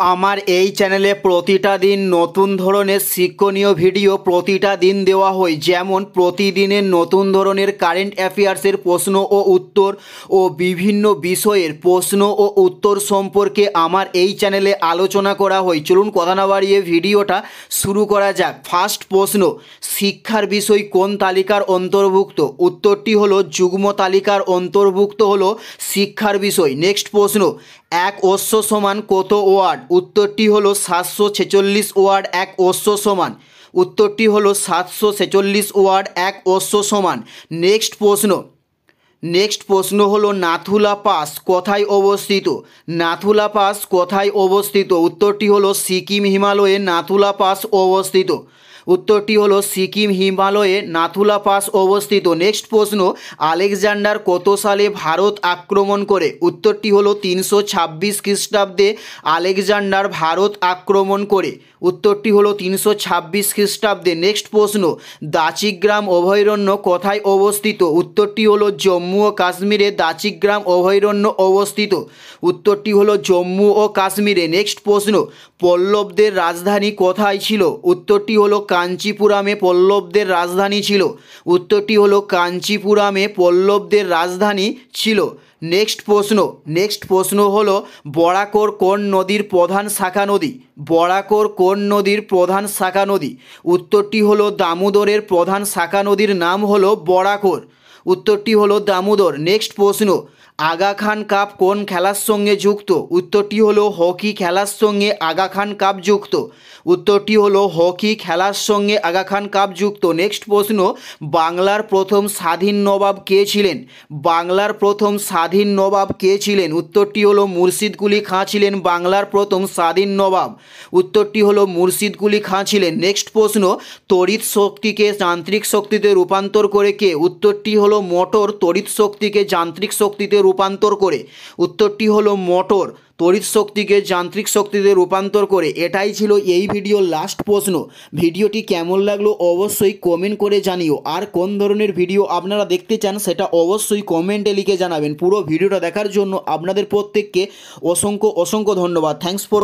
আমার এই চ্যানেলে প্রতিটা দিন নতুন ধরনের শিক্ষণীয় ভিডিও প্রতিটা দিন দেওয়া হয়। যেমন প্রতিদিনের নতুন ধরনের কারেন্ট অ্যাফেয়ার্সের প্রশ্ন ও উত্তর ও বিভিন্ন বিষয়ের প্রশ্ন ও উত্তর সম্পর্কে আমার এই চ্যানেলে আলোচনা করা হয়। চলুন কথা না বাড়িয়ে ভিডিওটা শুরু করা যাক। ফার্স্ট প্রশ্ন, শিক্ষার বিষয় কোন তালিকার অন্তর্ভুক্ত? উত্তরটি হলো যুগ্ম তালিকার অন্তর্ভুক্ত হলো শিক্ষার বিষয়। নেক্সট প্রশ্ন, এক অশ্ব সমান কত ওয়ার্ড? উত্তরটি হলো 746 ওয়ার্ড এক অশ্ব সমান। উত্তরটি হলো 746 ওয়ার্ড এক অশ্ব সমান। নেক্সট প্রশ্ন হলো নাথুলা পাস কোথায় অবস্থিত? নাথুলা পাস কোথায় অবস্থিত? উত্তরটি হলো সিকিম হিমালয়ে নাথুলা পাস অবস্থিত। উত্তরটি হলো সিকিম হিমালয়ে নাথুলা পাস অবস্থিত। নেক্সট প্রশ্ন, আলেকজান্ডার কত সালে ভারত আক্রমণ করে? উত্তরটি হলো 326 খ্রিস্টাব্দে আলেকজান্ডার ভারত আক্রমণ করে। উত্তরটি হলো 326 খ্রিস্টাব্দে। নেক্সট প্রশ্ন, দাচিগ্রাম অভয়ারণ্য কোথায় অবস্থিত? উত্তরটি হলো জম্মু ও কাশ্মীরে দাচিগ্রাম অভয়ারণ্য অবস্থিত। উত্তরটি হলো জম্মু ও কাশ্মীরে। নেক্সট প্রশ্ন, পল্লবদের রাজধানী কোথায় ছিল? উত্তরটি হলো কাঞ্চিপুরামে পল্লবদের রাজধানী ছিল। উত্তরটি হলো কাঞ্চিপুরামে পল্লবদের রাজধানী ছিল। নেক্সট প্রশ্ন হলো বরাকর কোন নদীর প্রধান শাখা নদী? বরাকর কোন নদীর প্রধান শাখা নদী? উত্তরটি হলো দামোদরের প্রধান শাখা নদীর নাম হলো বরাকর। উত্তরটি হলো দামোদর। নেক্সট প্রশ্ন, আগা খান কাপ কোন খেলার সঙ্গে যুক্ত? উত্তরটি হলো হকি খেলার সঙ্গে আগা খান কাপ যুক্ত। উত্তরটি হলো হকি খেলার সঙ্গে আগা খান কাপ যুক্ত। নেক্সট প্রশ্ন, বাংলার প্রথম স্বাধীন নবাব কে ছিলেন? বাংলার প্রথম স্বাধীন নবাব কে ছিলেন? উত্তরটি হলো মুর্শিদ কুলি খাঁ ছিলেন বাংলার প্রথম স্বাধীন নবাব। উত্তরটি হলো মুর্শিদ কুলি খাঁ ছিলেন। নেক্সট প্রশ্ন, তড়িৎ শক্তিকে যান্ত্রিক শক্তিতে রূপান্তর করে কে? উত্তরটি হলো মোটর তড়িৎ শক্তিকে যান্ত্রিক শক্তিতে রূপান্তর করে। উত্তরটি হলো মোটর তড়িৎ শক্তিকে যান্ত্রিক শক্তিতে রূপান্তর করে। এটাই ছিল এই ভিডিওর লাস্ট প্রশ্ন। ভিডিওটি কেমন লাগলো অবশ্যই কমেন্ট করে জানিও। আর কোন ধরনের ভিডিও আপনারা দেখতে চান সেটা অবশ্যই কমেন্টে লিখে জানাবেন। পুরো ভিডিওটা দেখার জন্য আপনাদের প্রত্যেককে অসংখ্য ধন্যবাদ। Thanks for